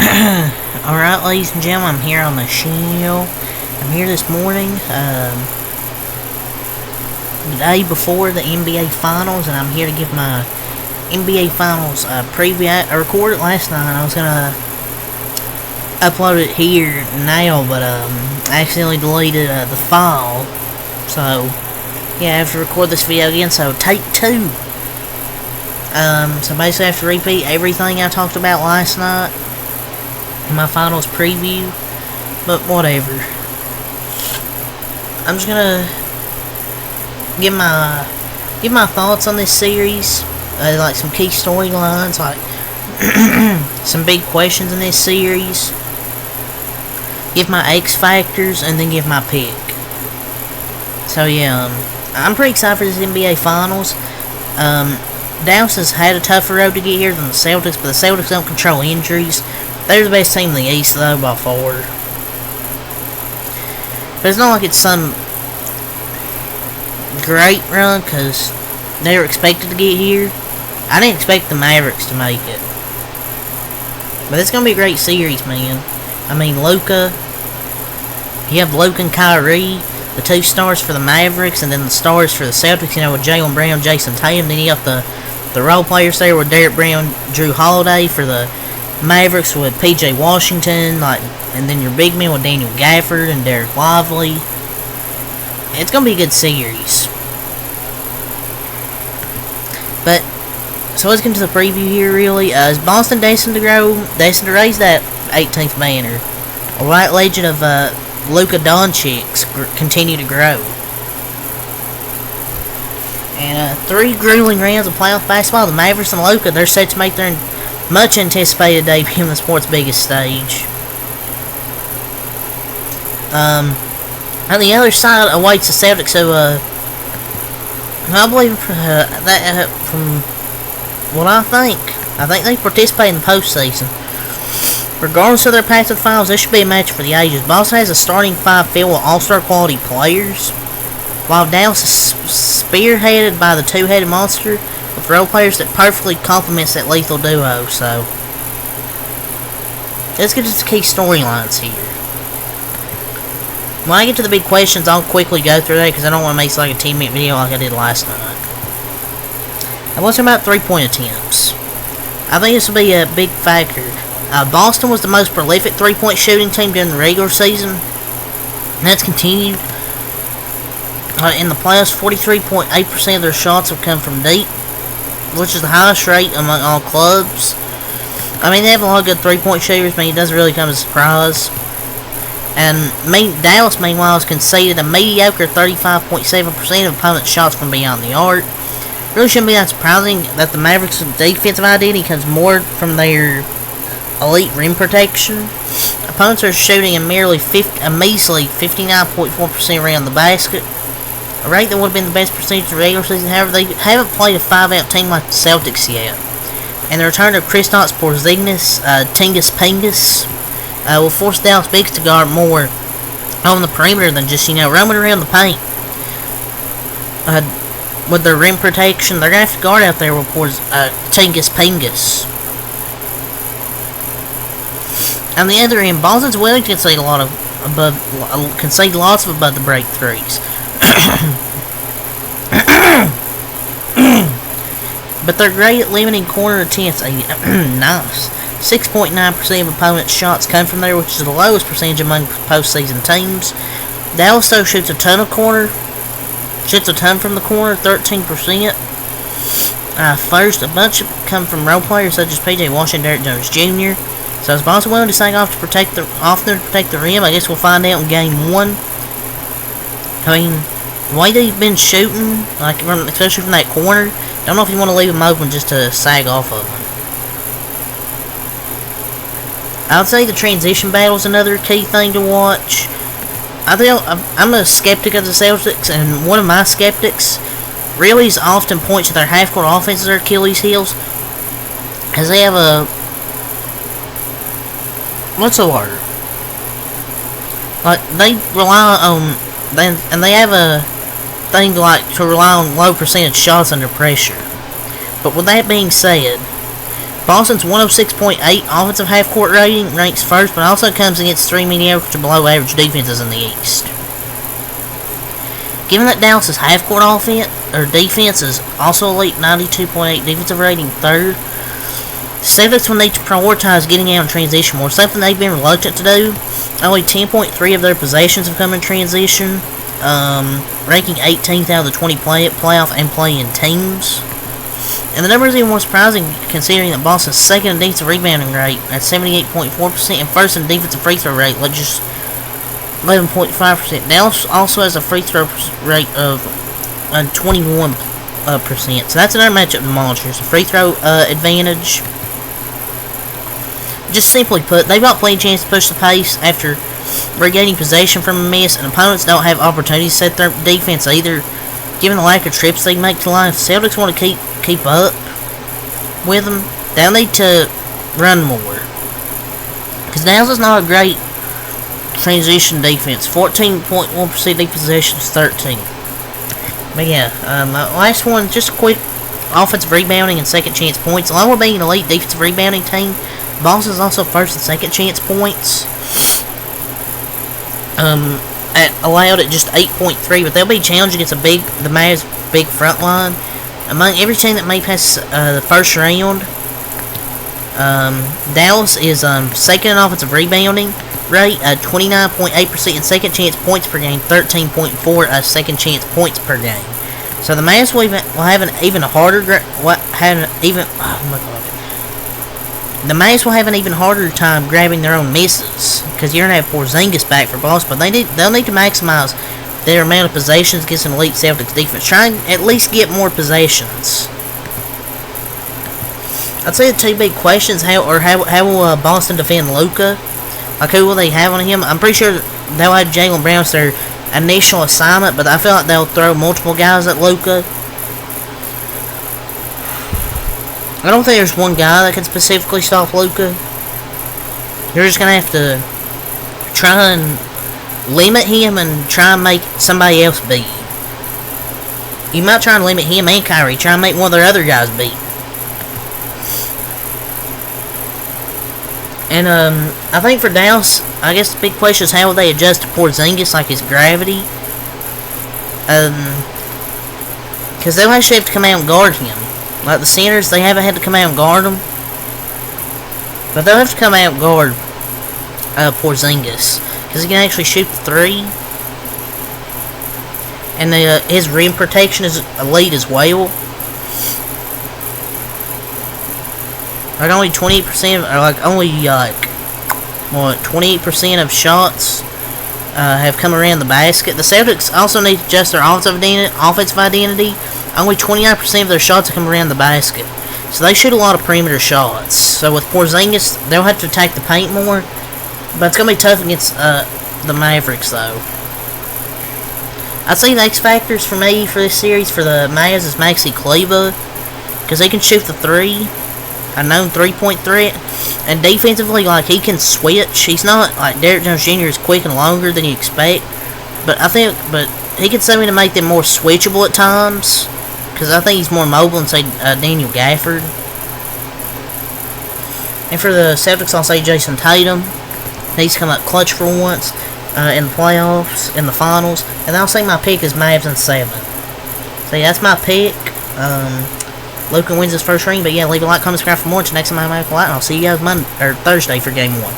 Alright, ladies and gentlemen, I'm here on the show. I'm here this morning, the day before the NBA Finals, and I'm here to give my NBA Finals preview. I recorded it last night. I was gonna upload it here now, but I accidentally deleted the file. So, yeah, I have to record this video again, so take two. So basically I have to repeat everything I talked about last night in my finals preview, but whatever. I'm just gonna give my thoughts on this series, like some key storylines, like some big questions in this series, give my X factors, and then give my pick. So yeah, I'm pretty excited for this NBA Finals. Dallas has had a tougher road to get here than the Celtics, but the Celtics don't control injuries. They're the best team in the East, though, by far. But it's not like it's some great run, because they were expected to get here. I didn't expect the Mavericks to make it. But it's going to be a great series, man. I mean, Luka. You have Luka and Kyrie, the two stars for the Mavericks, and then the stars for the Celtics, you know, with Jaylen Brown, Jason Tatum. Then you have the role players there with Derek Brown, Drew Holiday for the Mavericks with P.J. Washington, and then your big men with Daniel Gafford and Derek Lively. It's gonna be a good series. But so let's get into the preview here. Really, is Boston destined to raise that 18th banner? A white legend of Luka Doncic continue to grow. And 3 grueling rounds of playoff basketball. The Mavericks and Luka, they're set to make their much anticipated debut on the sport's biggest stage. On the other side awaits the Celtics, who I believe that from what I think they participate in the postseason. Regardless of their path to the finals, this should be a match for the ages. Boston has a starting 5 filled with all-star quality players, while Dallas is spearheaded by the two-headed monster with role players that perfectly complements that lethal duo. So let's get to the key storylines here. When I get to the big questions, I'll quickly go through that because I don't want to make like a 10-minute video like I did last night. I was talking about 3-point attempts. I think this will be a big factor. Boston was the most prolific 3-point shooting team during the regular season, and that's continued. In the playoffs, 43.8% of their shots have come from deep, which is the highest rate among all clubs. I mean, they have a lot of good 3-point shooters, but it doesn't really come as a surprise. And Dallas, meanwhile, has conceded a mediocre 35.7% of opponents' shots from beyond the arc. It really shouldn't be that surprising that the Mavericks' defensive identity comes more from their elite rim protection. Opponents are shooting a measly 59.4% around the basket, a rate that would have been the best percentage of the regular season. However, they haven't played a 5-out team like the Celtics yet. And the return of Kristaps Porzingis, Tingus Pingus, will force Dallas Bigs to guard more on the perimeter than just, roaming around the paint. With their rim protection, they're going to have to guard out there with Tingus Pingus. On the other end, Boston's willing to concede lots of above the break threes. But they're great at limiting corner attempts. Nice. 6.9% of opponents' shots come from there, which is the lowest percentage among postseason teams. Dallas also shoots a ton from the corner, 13%. First, a bunch come from role players such as P.J. Washington, Derek Jones Jr. So is Boston willing to sag off to protect the rim? I guess we'll find out in Game 1. I mean, the way they've been shooting, especially from that corner, I don't know if you want to leave them open just to sag off of them. I would say the transition battle is another key thing to watch. I'm a skeptic of the Celtics, and one of my skeptics really is often points to their half-court offense as their Achilles heels, as they have a... what's the word? They rely on... and they have a thing to rely on low percentage shots under pressure. But with that being said, Boston's 106.8 offensive half-court rating ranks first, but also comes against 3 mediocre to below-average defenses in the East. Given that Dallas's half-court defense is also elite, 92.8 defensive rating, third, Celtics will need to prioritize getting out in transition more, something they've been reluctant to do. Only 10.3 of their possessions have come in transition, ranking 18th out of the 20 playoff and play-in teams. And the number is even more surprising considering that Boston's second in defensive rebounding rate at 78.4% and first in defensive free throw rate, like just 11.5%. Dallas also has a free throw rate of 21%. So that's another matchup to monitor. It's a free throw advantage. Just simply put, they've got plenty of chance to push the pace after regaining possession from a miss, and opponents don't have opportunities to set their defense either. Given the lack of trips they make to the line, if Celtics want to keep up with them, they'll need to run more. Because Dallas is not a great transition defense. 14.1% deep possessions, 13. But yeah, last one, just quick offensive rebounding and second chance points. Along with being an elite defensive rebounding team, Boston is also first and second chance points. Allowed at just 8.3, but they'll be challenged against the Mavs' big front line. Among every team that made past the first round, Dallas is second in offensive rebounding rate at 29.8%, and second chance points per game, 13.4 second chance points per game. So the Mavs will have an even harder The Mavs will have an even harder time grabbing their own misses, because you're going to have Porzingis back for Boston, but they'll need to maximize their amount of possessions against an elite Celtics defense. Try and at least get more possessions. I'd say the two big questions, how will Boston defend Luka? Like, who will they have on him? I'm pretty sure they'll have Jaylen Brown as their initial assignment, but I feel like they'll throw multiple guys at Luka. I don't think there's one guy that can specifically stop Luka. You're just going to have to try and limit him and try and make somebody else beat. You might try and limit him and Kyrie. Try and make one of their other guys beat. And I think for Dallas, I guess the big question is how will they adjust to Porzingis, like his gravity. Because they'll actually have to come out and guard him. Like the centers, they haven't had to come out and guard him. But they'll have to come out and guard Porzingis. Because he can actually shoot the three. And his rim protection is elite as well. Like only 28%, or like only 28% of shots have come around the basket. The Celtics also need to adjust their offensive identity. Only 29% of their shots have come around the basket. So they shoot a lot of perimeter shots. So with Porzingis, they'll have to attack the paint more. But it's going to be tough against the Mavericks, though. I'd say the X factors for me for this series for the Mavs is Maxi Kleber. Because he can shoot the three. A known three-point threat. And defensively, like, he can switch. He's not, like, Derrick Jones Jr. is quick and longer than you expect. But he can something to make them more switchable at times. Because I think he's more mobile than, say, Daniel Gafford. And for the Celtics, I'll say Jason Tatum. He's come up clutch for once in the playoffs, in the finals. And I'll say my pick is Mavs in 7. So, yeah, that's my pick. Luka wins his first ring. But, yeah, leave a like, comment, subscribe for more. Until next time, I'm Michael Light, and I'll see you guys Thursday for Game 1.